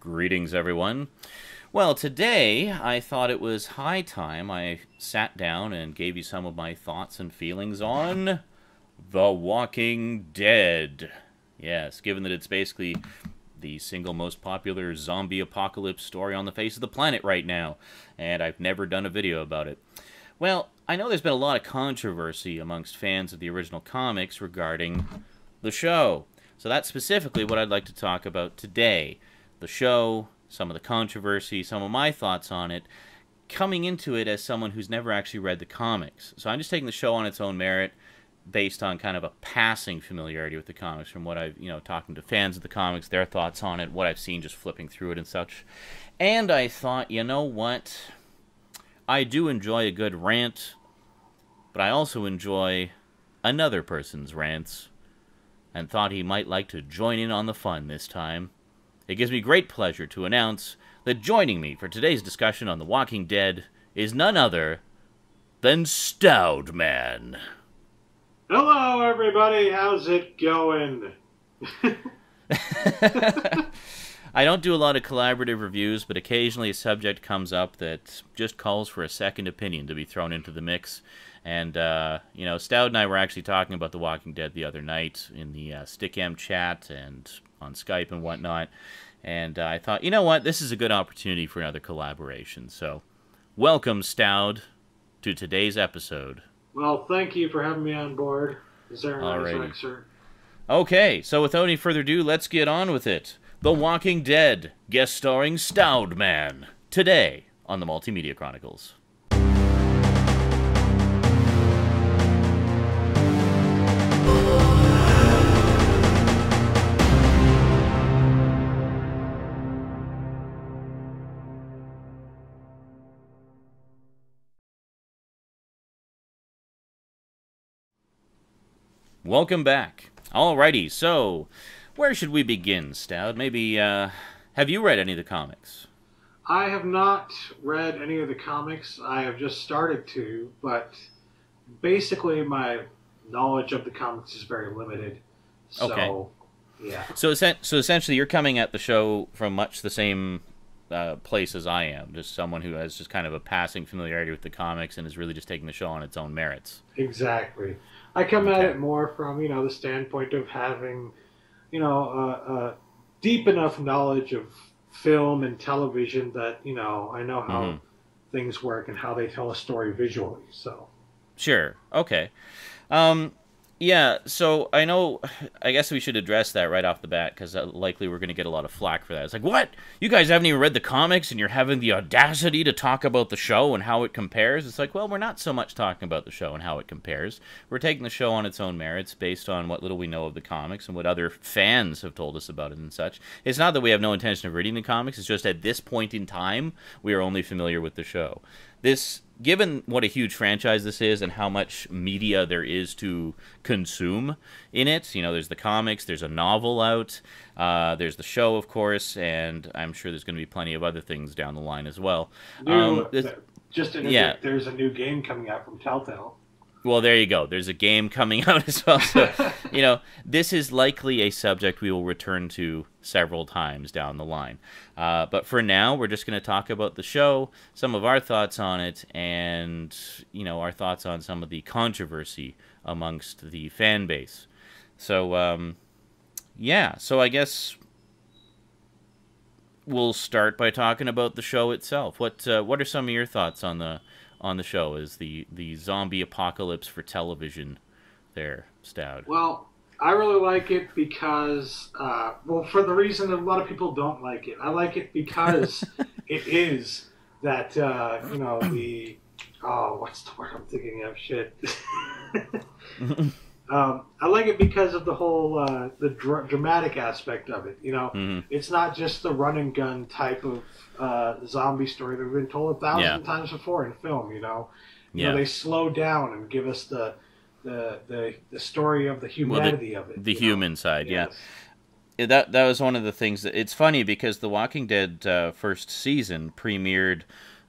Greetings, everyone. Well, today I thought it was high time I sat down and gave you some of my thoughts and feelings on The Walking Dead. Yes, given that it's basically the single most popular zombie apocalypse story on the face of the planet right now, and I've never done a video about it. Well, I know there's been a lot of controversy amongst fans of the original comics regarding the show. So that's specifically what I'd like to talk about today. The show, some of the controversy, some of my thoughts on it, coming into it as someone who's never actually read the comics. So I'm just taking the show on its own merit, based on kind of a passing familiarity with the comics from what I've, talking to fans of the comics, their thoughts on it, what I've seen just flipping through it and such. And I thought, you know what? I do enjoy a good rant, but I also enjoy another person's rants, and thought he might like to join in on the fun this time. It gives me great pleasure to announce that joining me for today's discussion on The Walking Dead is none other than Stoudman. Hello, everybody. How's it going? I don't do a lot of collaborative reviews, but occasionally a subject comes up that just calls for a second opinion to be thrown into the mix. And, Stoud and I were actually talking about The Walking Dead the other night in the Stickam chat and on Skype and whatnot. And I thought, you know what, this is a good opportunity for another collaboration. So, welcome, Stoud, to today's episode. Well, thank you for having me on board. Zaranyzerak, sir. Okay, so without any further ado, let's get on with it. The Walking Dead, guest starring Stoudman, today on the Multimedia Chronicles. Welcome back. Alrighty, so where should we begin, Stoud? Maybe, have you read any of the comics? I have not read any of the comics. I have just started to, but basically my knowledge of the comics is very limited. So, okay. Yeah. So essentially you're coming at the show from much the same place as I am, just someone who has just kind of a passing familiarity with the comics and is really just taking the show on its own merits. Exactly. I come at it more from, the standpoint of having, a deep enough knowledge of film and television that, I know how things work and how they tell a story visually, so. Sure. Okay. Yeah, so I guess we should address that right off the bat, because likely we're going to get a lot of flack for that. It's like, what? You guys haven't even read the comics, and you're having the audacity to talk about the show and how it compares? It's like, well, we're not so much talking about the show and how it compares. We're taking the show on its own merits, based on what little we know of the comics and what other fans have told us about it and such. It's not that we have no intention of reading the comics, it's just at this point in time, we are only familiar with the show. Given what a huge franchise this is and how much media there is to consume in it, there's the comics, there's a novel out, there's the show, of course, and I'm sure there's going to be plenty of other things down the line as well. Just to there's a new game coming out from Telltale. Well, there you go. There's a game coming out as well. So, this is likely a subject we will return to several times down the line. But for now, we're just going to talk about the show, some of our thoughts on it, and, our thoughts on some of the controversy amongst the fan base. So, so I guess we'll start by talking about the show itself. What are some of your thoughts on the show as the zombie apocalypse for television there, Stoud? Well, I really like it because, for the reason that a lot of people don't like it. I like it because it is that, what's the word I'm thinking of? Shit. I like it because of the whole, dramatic aspect of it. It's not just the run and gun type of zombie story that we've been told 1,000 times before in film. They slow down and give us the story of the humanity of it. The human side, yes. Yeah. That was one of the things that it's funny because The Walking Dead first season premiered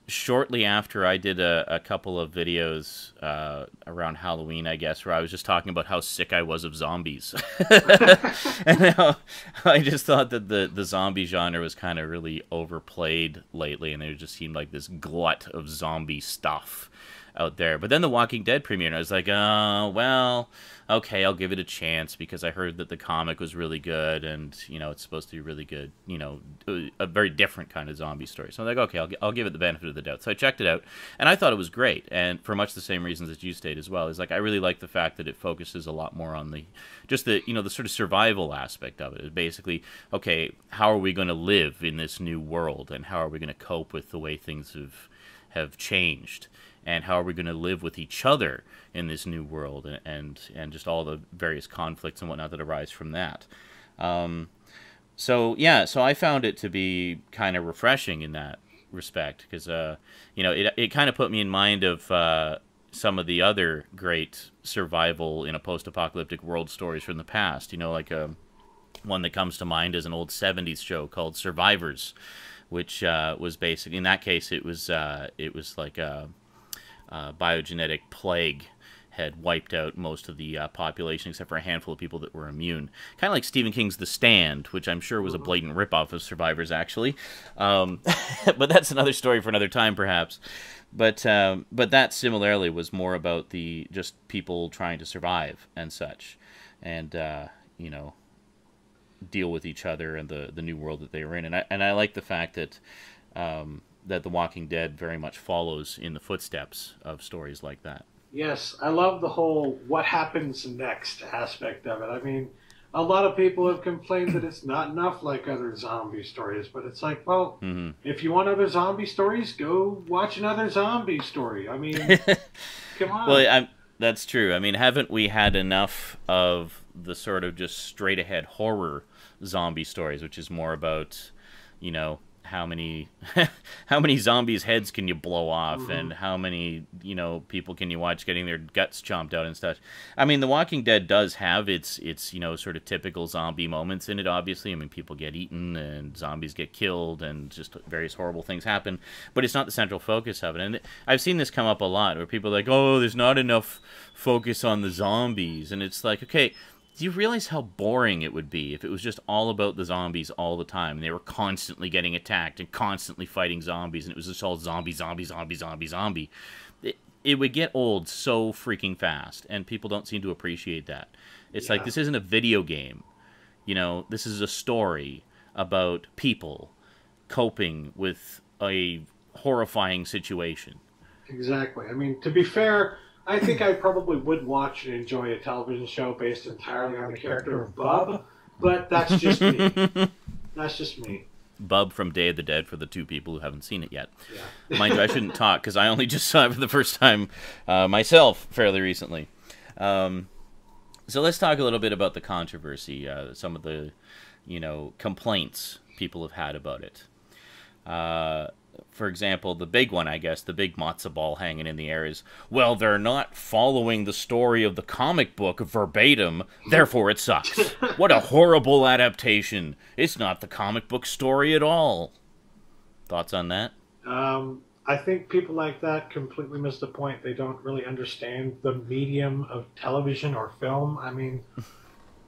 shortly after I did a couple of videos around Halloween, I guess, where I was just talking about how sick I was of zombies. And how I just thought that the zombie genre was kind of really overplayed lately, and there just seemed like this glut of zombie stuff out there. But then The Walking Dead premiered, and I was like, well, okay, I'll give it a chance, because I heard that the comic was really good, and, you know, it's supposed to be really good, you know, a very different kind of zombie story. So I'm like, okay, I'll give it the benefit of the doubt. So I checked it out, and I thought it was great, and for much the same reasons that you stated as well. Is like, I really like the fact that it focuses a lot more on the sort of survival aspect of it. It's basically, okay, how are we going to live in this new world, and how are we going to cope with the way things have changed, and how are we going to live with each other in this new world, and just all the various conflicts and whatnot that arise from that. So I found it to be kind of refreshing in that respect, because you know, it kind of put me in mind of some of the other great survival in a post-apocalyptic world stories from the past. You know, like one that comes to mind is an old 70s show called Survivors, which was basically, in that case, it was like a biogenetic plague had wiped out most of the population, except for a handful of people that were immune. Kind of like Stephen King's The Stand, which I'm sure was a blatant ripoff of Survivors, actually. But that's another story for another time, perhaps. But that similarly was more about the just people trying to survive and such, and you know, deal with each other and the new world that they were in. And I like the fact that that The Walking Dead very much follows in the footsteps of stories like that. Yes, I love the whole what happens next aspect of it. I mean, a lot of people have complained that it's not enough like other zombie stories, but it's like, well, if you want other zombie stories, go watch another zombie story. I mean, come on. Well, that's true. I mean, haven't we had enough of the sort of just straight-ahead horror zombie stories, which is more about, you know, how many zombies' heads can you blow off, and how many, you know, people can you watch getting their guts chomped out and stuff. I mean, The Walking Dead does have its you know, sort of typical zombie moments in it, obviously. I mean, people get eaten and zombies get killed and just various horrible things happen, but it's not the central focus of it. And I've seen this come up a lot, where people are like, oh, there's not enough focus on the zombies, and it's like, okay, do you realize how boring it would be if it was just all about the zombies all the time, and they were constantly getting attacked and constantly fighting zombies, and it was just all zombie, zombie, zombie, zombie, zombie? It would get old so freaking fast, and people don't seem to appreciate that. It's like, this isn't a video game. You know, this is a story about people coping with a horrifying situation. Exactly. I mean, to be fair, I think I probably would watch and enjoy a television show based entirely on the character of Bub, but that's just me. That's just me. Bub from Day of the Dead, for the two people who haven't seen it yet. Yeah. Mind you, I shouldn't talk, because I only just saw it for the first time myself fairly recently. So let's talk a little bit about the controversy, some of the, you know, complaints people have had about it. For example, the big one, I guess, the big matzo ball hanging in the air is, well, they're not following the story of the comic book verbatim, therefore it sucks. What a horrible adaptation. It's not the comic book story at all. Thoughts on that? I think people like that completely miss the point. They don't really understand the medium of television or film. I mean,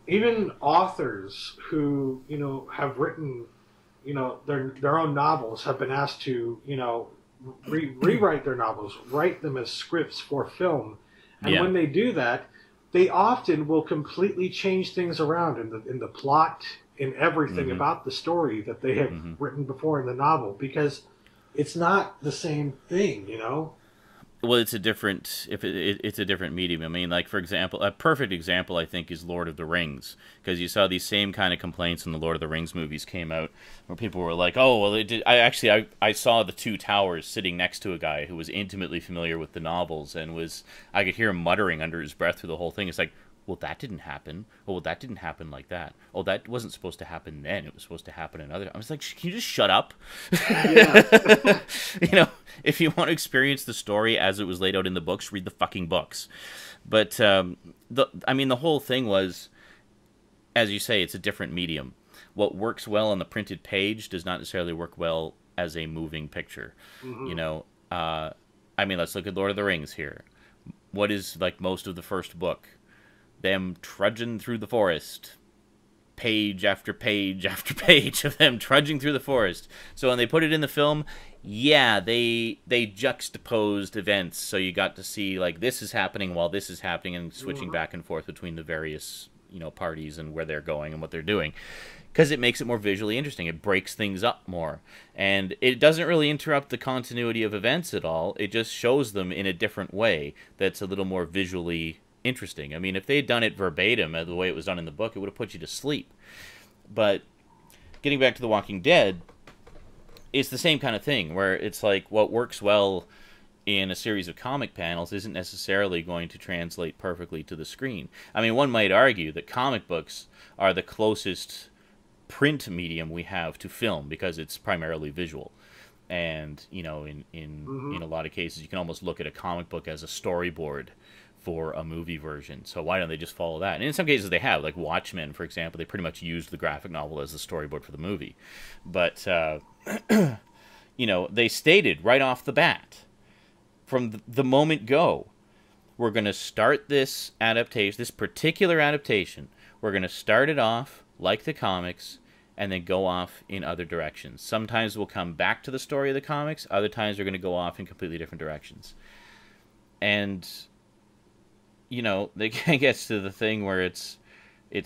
even authors who, you know, have written, you know, their own novels have been asked to, you know, rewrite their novels, write them as scripts for film. And when they do that, they often will completely change things around in the plot, in everything about the story that they have written before in the novel, because it's not the same thing, you know? Well, it's a different it's a different medium. I mean, like, for example, a perfect example, I think, is Lord of the Rings, because you saw these same kind of complaints when the Lord of the Rings movies came out, where people were like, "Oh, well, it did." I saw the Two Towers sitting next to a guy who was intimately familiar with the novels, and I could hear him muttering under his breath through the whole thing. It's like, well, that didn't happen. Oh, well, that didn't happen like that. Oh, that wasn't supposed to happen then. It was supposed to happen another. I was like, can you just shut up? Yeah. You know, if you want to experience the story as it was laid out in the books, read the fucking books. But, I mean, the whole thing was, as you say, it's a different medium. What works well on the printed page does not necessarily work well as a moving picture. Mm-hmm. You know, I mean, let's look at Lord of the Rings here. What is like most of the first book? Them trudging through the forest. Page after page after page of them trudging through the forest. So when they put it in the film, yeah, they juxtaposed events. So you got to see, like, this is happening while this is happening, and switching back and forth between the various, you know, parties and where they're going and what they're doing. Because it makes it more visually interesting. It breaks things up more. And it doesn't really interrupt the continuity of events at all. It just shows them in a different way that's a little more visually interesting. I mean, if they had done it verbatim, the way it was done in the book, it would have put you to sleep. But getting back to The Walking Dead, it's the same kind of thing, where it's like what works well in a series of comic panels isn't necessarily going to translate perfectly to the screen. I mean, one might argue that comic books are the closest print medium we have to film, because it's primarily visual. And, you know, in a lot of cases, you can almost look at a comic book as a storyboard for a movie version. So why don't they just follow that? And in some cases they have, like Watchmen, for example. They pretty much used the graphic novel as the storyboard for the movie. But, you know, they stated right off the bat, from the moment go, we're going to start this adaptation, this particular adaptation, we're going to start it off like the comics, and then go off in other directions. Sometimes we'll come back to the story of the comics. Other times we're going to go off in completely different directions. And, you know, it gets to the thing where it's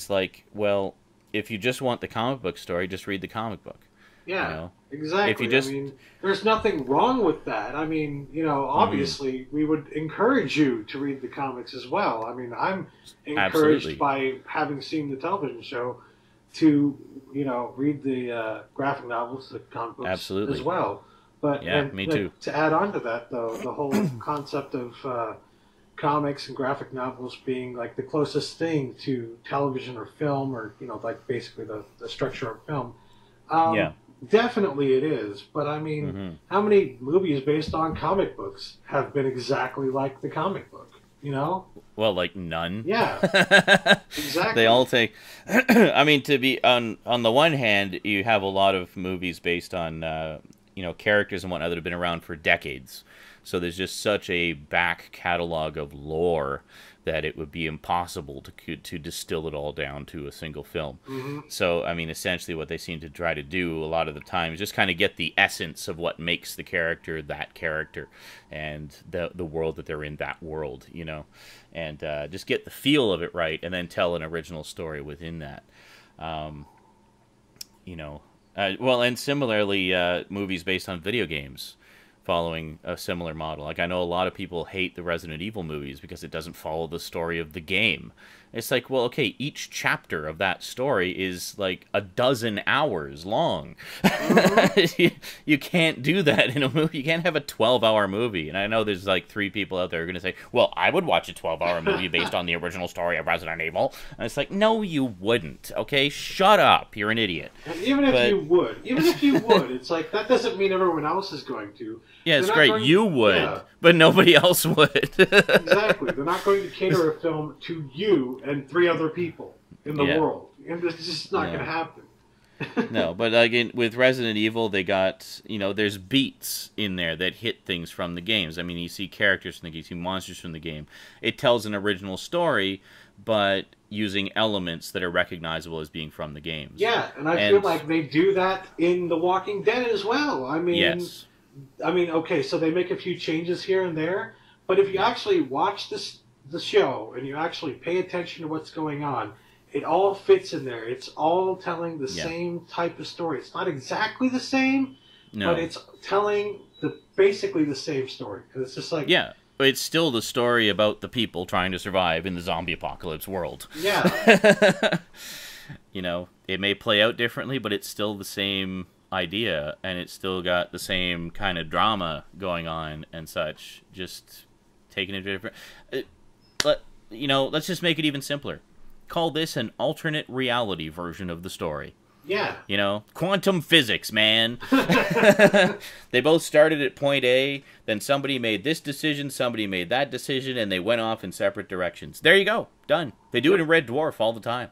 like, well, if you just want the comic book story, just read the comic book. Yeah, you know? Exactly. If you just... I mean, there's nothing wrong with that. I mean, you know, obviously, we would encourage you to read the comics as well. I mean, I'm encouraged by having seen the television show to, you know, read the graphic novels, the comic books as well. But yeah, me too. To add on to that, though, the whole concept of comics and graphic novels being like the closest thing to television or film, or, you know, like basically the structure of film. Yeah. Definitely it is, but I mean, how many movies based on comic books have been exactly like the comic book, you know? Well, like none. Yeah, exactly. They all take... I mean, to be... On the one hand, you have a lot of movies based on, you know, characters and whatnot that have been around for decades. So there's just such a back catalog of lore that it would be impossible to distill it all down to a single film. So, I mean, essentially what they seem to try to do a lot of the time is just kind of get the essence of what makes the character that character, and the world that they're in, that world, you know, and just get the feel of it right, and then tell an original story within that. You know, well, and similarly, movies based on video games, following a similar model. Like, I know a lot of people hate the Resident Evil movies because it doesn't follow the story of the game. It's like, well, okay, each chapter of that story is like 12 hours long. You can't do that in a movie. You can't have a 12-hour movie. And I know there's like 3 people out there who are going to say, well, I would watch a 12-hour movie based on the original story of Resident Evil. And it's like, no, you wouldn't. Okay, shut up. You're an idiot. And even if you would, it's like, that doesn't mean everyone else is going to. Yeah, it's great. You would, but nobody else would. Exactly. They're not going to cater a film to you and 3 other people in the world. And it's just not going to happen. No, but again, with Resident Evil, they got, you know, there's beats in there that hit things from the games. I mean, you see characters from the game, you see monsters from the game. It tells an original story, but using elements that are recognizable as being from the games. Yeah, and I feel like they do that in The Walking Dead as well. I mean... Yes. I mean, okay, so they make a few changes here and there, but if you actually watch the show and you actually pay attention to what's going on, it all fits in there. It's all telling the same type of story. It's not exactly the same, but it's telling basically the same story. It's just like... Yeah, but it's still the story about the people trying to survive in the zombie apocalypse world. Yeah. You know, it may play out differently, but it's still the same idea, and it's still got the same kind of drama going on and such, just taking it different. You know, let's just make it even simpler. Call this an alternate reality version of the story. Yeah. You know, quantum physics, man. They both started at point A, then somebody made this decision, somebody made that decision, and they went off in separate directions. There you go. Done. They do it in Red Dwarf all the time.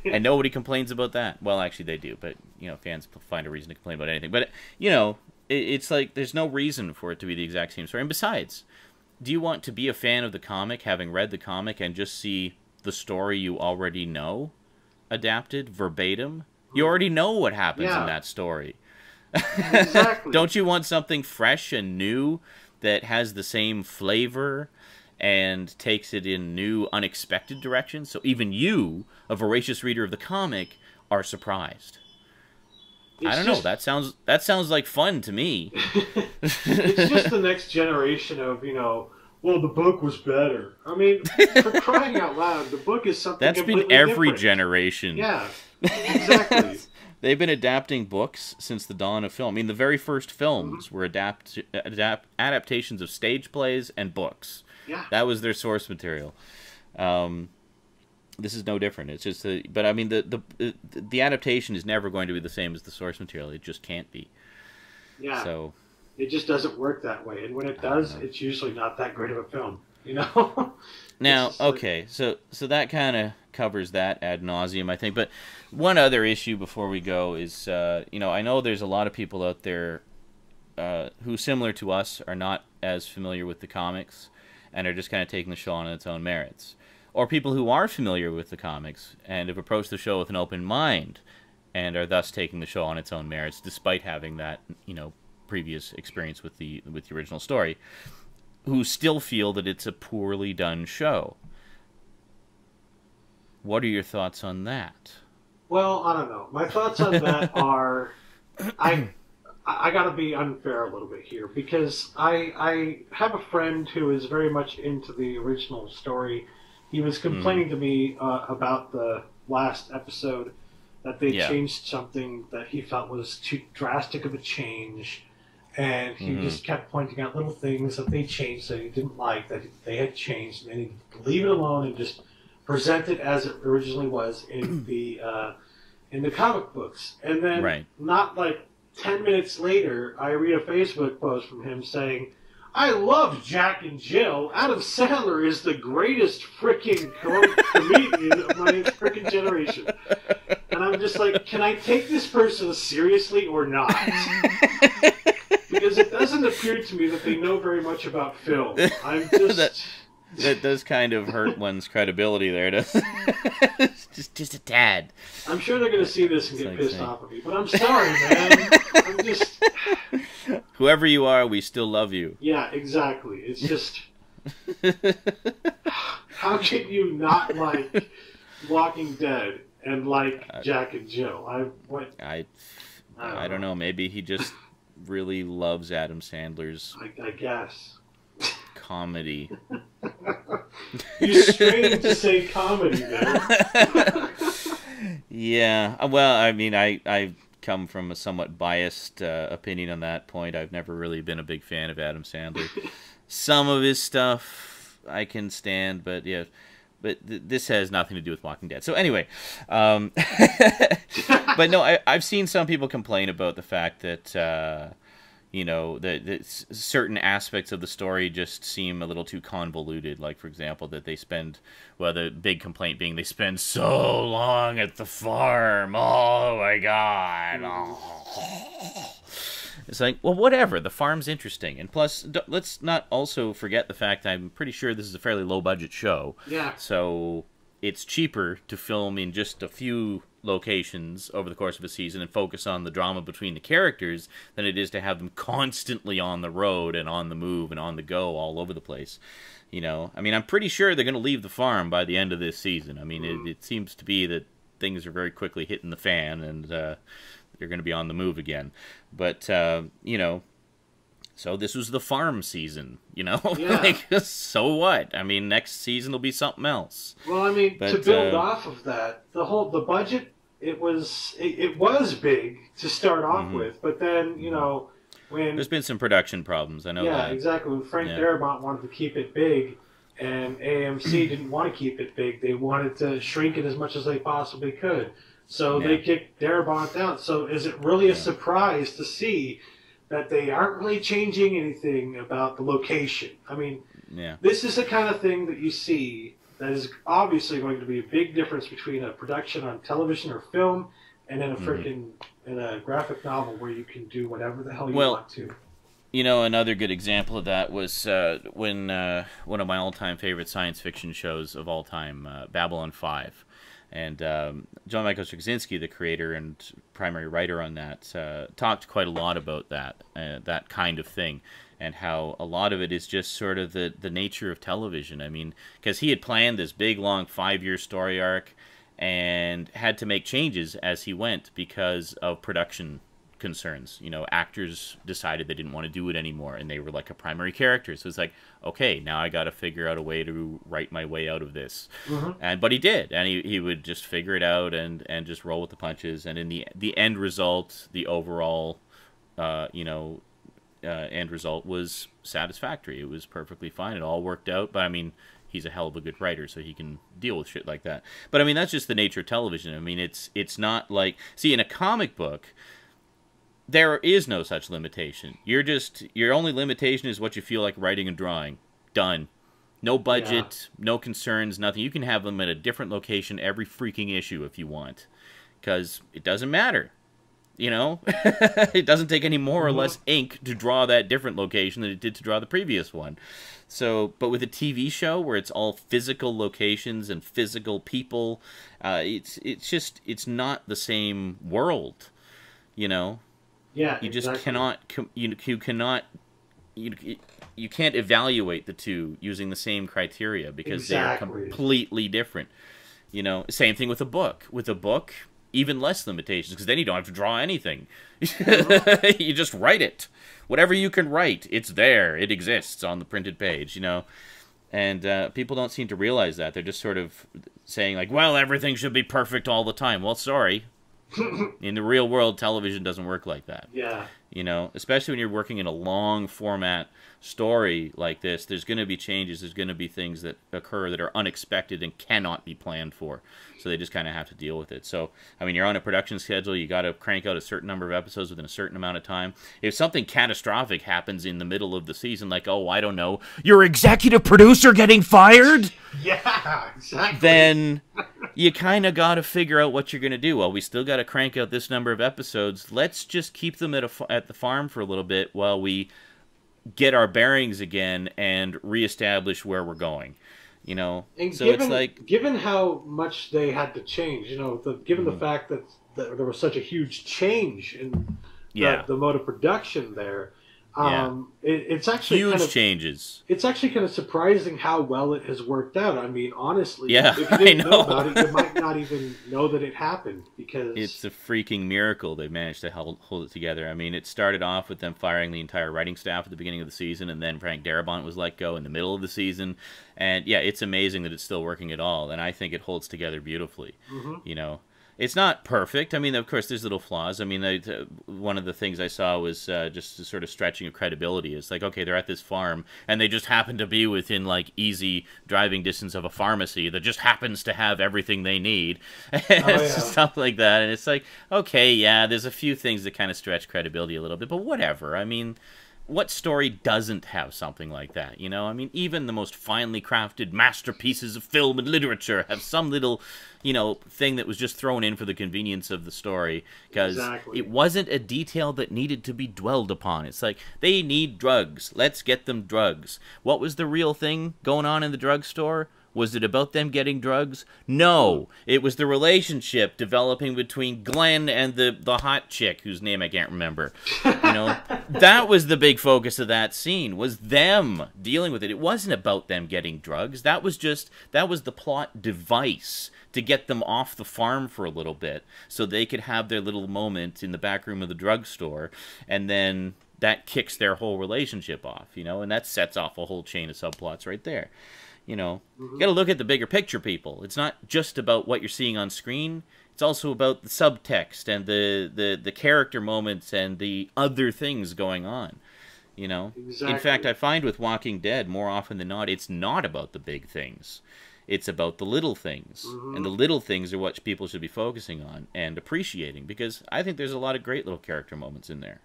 And nobody complains about that. Well, actually, they do, but, fans find a reason to complain about anything. But, it's like there's no reason for it to be the exact same story. And besides, do you want to be a fan of the comic, having read the comic, and just see the story you already know adapted verbatim? You already know what happens in that story. Exactly. Don't you want something fresh and new that has the same flavor and takes it in new, unexpected directions? So even you, a voracious reader of the comic, are surprised. I don't know. That sounds like fun to me. It's just the next generation of, well, the book was better. I mean, for crying out loud, the book is something That's completely been every different. generation. Yeah, exactly. They've been adapting books since the dawn of film. I mean, the very first films were adaptations of stage plays and books. Yeah. That was their source material. This is no different. It's just, but I mean, the adaptation is never going to be the same as the source material. It just can't be. Yeah. So it just doesn't work that way, and when it does, it's usually not that great of a film. Now, okay, so that kind of covers that ad nauseum, I think. But one other issue before we go is, I know there's a lot of people out there who, similar to us, are not as familiar with the comics and are just kind of taking the show on its own merits. Or people who are familiar with the comics and have approached the show with an open mind and are thus taking the show on its own merits, despite having that, previous experience with the original story, who still feel that it's a poorly done show. What are your thoughts on that? Well, I don't know. My thoughts on that are, I got to be unfair a little bit here, because I have a friend who is very much into the original story. He was complaining to me about the last episode, that they changed something that he felt was too drastic of a change, and he just kept pointing out little things that they changed that he didn't like, that they had changed, and he needed to leave it alone and just present it as it originally was in the comic books. And then, not like 10 minutes later, I read a Facebook post from him saying, "I love Jack and Jill. Adam Sandler is the greatest freaking comedian of my freaking generation." And I'm just like, can I take this person seriously or not? Because it doesn't appear to me that they know very much about film. I'm just... that does kind of hurt one's credibility there, doesn't it? just a tad. I'm sure they're going to see this and get pissed off of me. But I'm sorry, man. I'm just... Whoever you are, we still love you. Yeah, exactly. It's just... How can you not like Walking Dead and like Jack and Jill? I don't know. Maybe he just really loves Adam Sandler's... I guess. Comedy. You strained to say comedy there. Yeah. Well, I mean, I come from a somewhat biased opinion on that point. I've never really been a big fan of Adam Sandler. Some of his stuff I can stand, but yeah. But this has nothing to do with Walking Dead. So anyway, but no, I've seen some people complain about the fact that, that certain aspects of the story just seem a little too convoluted. Like, for example, that they spend, the big complaint being they spend so long at the farm. Oh, my God. Oh. It's like, well, whatever. The farm's interesting. And plus, let's not also forget the fact that I'm pretty sure this is a fairly low-budget show. Yeah. So it's cheaper to film in just a few locations over the course of a season and focus on the drama between the characters than it is to have them constantly on the road and on the move and on the go all over the place. I mean, I'm pretty sure they're going to leave the farm by the end of this season. I mean, it seems to be that things are very quickly hitting the fan, and they're going to be on the move again. But, so this was the farm season, Yeah. like, so what? I mean, next season will be something else. Well, I mean, to build off of that, the budget, it was big to start off with, but then, when... There's been some production problems, I know that. Yeah, exactly. When Frank Darabont wanted to keep it big, and AMC didn't want to keep it big, they wanted to shrink it as much as they possibly could. So they kicked Darabont out. So is it really a surprise to see that they aren't really changing anything about the location? I mean, this is the kind of thing that you see that is obviously going to be a big difference between a production on television or film and in a freaking in a graphic novel where you can do whatever the hell you want to. You know, another good example of that was when one of my all-time favorite science fiction shows of all time, Babylon 5. And John Michael Straczynski, the creator and primary writer on that, talked quite a lot about that kind of thing, and how a lot of it is just sort of the nature of television. I mean, because he had planned this big, long 5-year story arc and had to make changes as he went because of production concerns. You know, actors decided they didn't want to do it anymore, and they were like a primary character. So it's like, okay, now I got to figure out a way to write my way out of this. But he did, and he would just figure it out and just roll with the punches. And in the end result, the overall, end result was satisfactory. It was perfectly fine. It all worked out. But I mean, he's a hell of a good writer, so he can deal with shit like that. But I mean, that's just the nature of television. I mean, it's not like, see, in a comic book, there is no such limitation. Your only limitation is what you feel like writing and drawing. Done. No budget, no concerns, nothing. You can have them at a different location every freaking issue if you want, because it doesn't matter. You know, it doesn't take any more or less ink to draw that different location than it did to draw the previous one. So, but with a TV show where it's all physical locations and physical people, it's not the same world. You know. Yeah, you just cannot. You can't evaluate the two using the same criteria because they're completely different. You know, same thing with a book. With a book, even less limitations, because then you don't have to draw anything. You just write it. Whatever you can write, it's there. It exists on the printed page. You know, and people don't seem to realize that. They're just sort of saying like, "Well, everything should be perfect all the time." Well, sorry. In the real world, television doesn't work like that. Yeah. You know, especially when you're working in a long format story like this, there's going to be changes. There's going to be things that occur that are unexpected and cannot be planned for. So they just kind of have to deal with it. So, I mean, you're on a production schedule. You got to crank out a certain number of episodes within a certain amount of time. If something catastrophic happens in the middle of the season, like, oh, I don't know, your executive producer getting fired? Yeah, exactly. Then you kind of got to figure out what you're going to do. Well, we still got to crank out this number of episodes. Let's just keep them at the farm for a little bit while we get our bearings again and reestablish where we're going. You know, and so it's like, given how much they had to change, you know, given the fact that there was such a huge change in the mode of production there, it's actually huge changes. It's actually kind of surprising how well it has worked out. I mean, honestly, if you didn't know about it, you might not even know that it happened, because it's a freaking miracle they managed to hold it together. I mean, it started off with them firing the entire writing staff at the beginning of the season, and then Frank Darabont was let go in the middle of the season. And yeah, it's amazing that it's still working at all, and I think it holds together beautifully. You know, it's not perfect. I mean, of course, there's little flaws. I mean, one of the things I saw was just sort of stretching of credibility. It's like, okay, they're at this farm, and they just happen to be within, like, easy driving distance of a pharmacy that just happens to have everything they need. Stuff like that. And it's like, okay, yeah, there's a few things that kind of stretch credibility a little bit, but whatever. I mean, what story doesn't have something like that, you know? I mean, even the most finely crafted masterpieces of film and literature have some little, you know, thing that was just thrown in for the convenience of the story, because it wasn't a detail that needed to be dwelled upon. It's like, they need drugs. Let's get them drugs. What was the real thing going on in the drugstore? Was it about them getting drugs? No. It was the relationship developing between Glenn and the hot chick, whose name I can't remember. You know, that was the big focus of that scene, was them dealing with it. It wasn't about them getting drugs. That was the plot device to get them off the farm for a little bit so they could have their little moment in the back room of the drugstore, and then that kicks their whole relationship off, you know, and that sets off a whole chain of subplots right there. You know, you got to look at the bigger picture, people. It's not just about what you're seeing on screen. It's also about the subtext and the character moments and the other things going on. You know, in fact, I find with Walking Dead, more often than not, it's not about the big things. It's about the little things, and the little things are what people should be focusing on and appreciating, because I think there's a lot of great little character moments in there.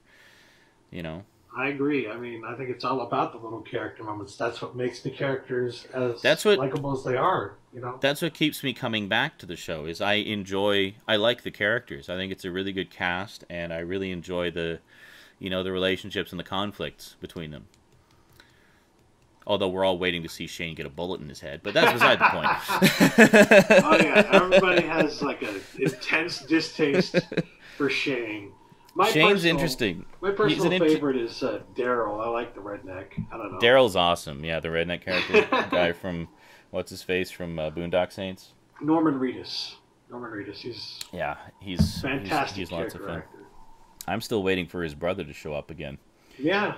You know. I agree. I mean, I think it's all about the little character moments. That's what makes the characters as likable as they are, you know? That's what keeps me coming back to the show, is I like the characters. I think it's a really good cast, and I really enjoy the relationships and the conflicts between them. Although we're all waiting to see Shane get a bullet in his head, but that's beside the point. Oh yeah, everybody has like an intense distaste for Shane. Shane's interesting. My personal favorite is Daryl. I like the redneck. I don't know. Daryl's awesome. Yeah, the redneck character, guy from what's his face from Boondock Saints. Norman Reedus. He's fantastic. He's lots of fun. Actor. I'm still waiting for his brother to show up again. Yeah.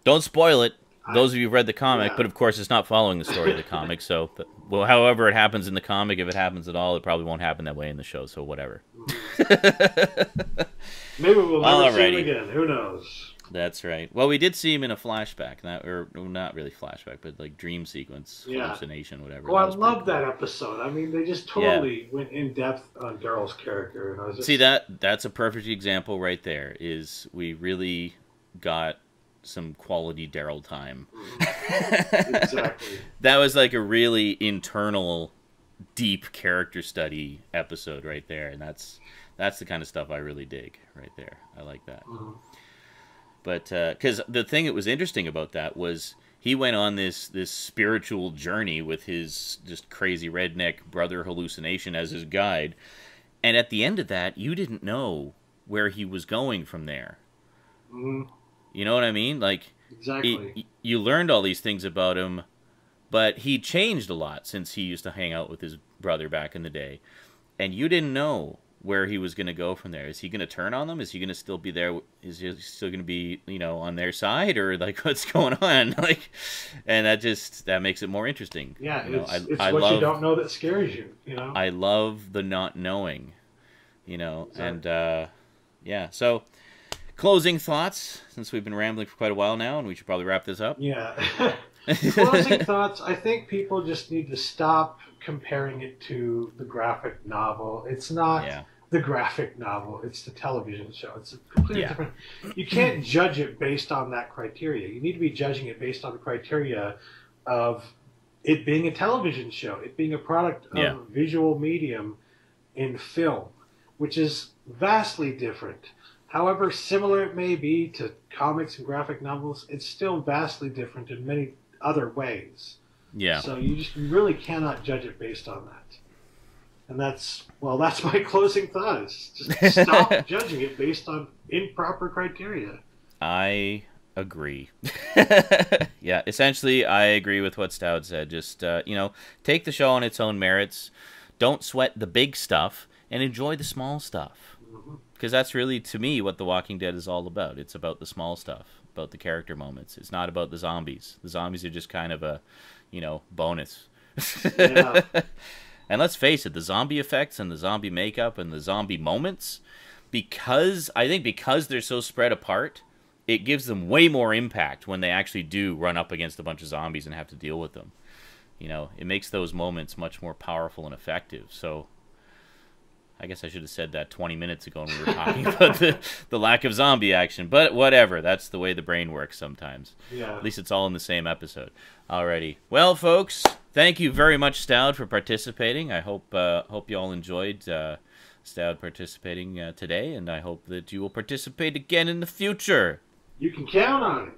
Don't spoil it. Those of you who've read the comic, but of course it's not following the story of the comic. So, however it happens in the comic, if it happens at all, it probably won't happen that way in the show. So whatever. Maybe we'll never see him again. Who knows? That's right. Well, we did see him in a flashback, or not really flashback, but like dream sequence, hallucination, whatever. Well, I love that episode. I mean, they just totally went in depth on Daryl's character, and I was just... See that's a perfect example right there. Is we really got some quality Daryl time. Exactly. That was like a really internal, deep character study episode right there, and that's the kind of stuff I really dig right there. I like that. Mm-hmm. But because the thing that was interesting about that was he went on this spiritual journey with his just crazy redneck brother hallucination as his guide, and at the end of that, you didn't know where he was going from there. Mm-hmm. You know what I mean? Like, exactly. You learned all these things about him, but he changed a lot since he used to hang out with his brother back in the day. And you didn't know where he was going to go from there. Is he going to turn on them? Is he going to still be there? Is he still going to be, on their side? Or, like, what's going on? Like, and that makes it more interesting. Yeah, it's what you don't know that scares you, I love the not knowing, exactly. And, yeah, so... Closing thoughts, since we've been rambling for quite a while now, and we should probably wrap this up. Yeah. Closing thoughts, I think people just need to stop comparing it to the graphic novel. It's not the graphic novel, it's the television show. It's a completely different... You can't judge it based on that criteria. You need to be judging it based on the criteria of it being a television show, it being a product of visual medium in film, which is vastly different. However similar it may be to comics and graphic novels, it's still vastly different in many other ways. Yeah. So you just really cannot judge it based on that. And that's my closing thought. Is just stop judging it based on improper criteria. I agree. Yeah, essentially I agree with what Stoud said. Just, take the show on its own merits. Don't sweat the big stuff and enjoy the small stuff. Because that's really, to me, what The Walking Dead is all about. It's about the small stuff, about the character moments. It's not about the zombies. The zombies are just kind of a, bonus. Yeah. And let's face it, the zombie effects and the zombie makeup and the zombie moments, because they're so spread apart, it gives them way more impact when they actually do run up against a bunch of zombies and have to deal with them. It makes those moments much more powerful and effective. So... I guess I should have said that 20 minutes ago when we were talking about the lack of zombie action. But whatever. That's the way the brain works sometimes. Yeah. At least it's all in the same episode. Alrighty. Well, folks, thank you very much, Stoud, for participating. I hope you all enjoyed Stoud participating today, and I hope that you will participate again in the future. You can count on it.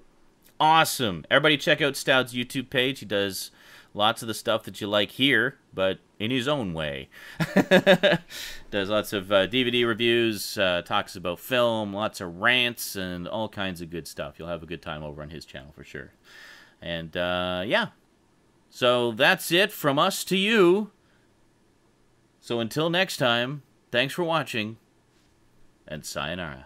Awesome. Everybody check out Stoud's YouTube page. He does lots of the stuff that you like here, but in his own way. Does lots of DVD reviews, talks about film, lots of rants, and all kinds of good stuff. You'll have a good time over on his channel for sure. And, yeah. So that's it from us to you. So until next time, thanks for watching, and sayonara.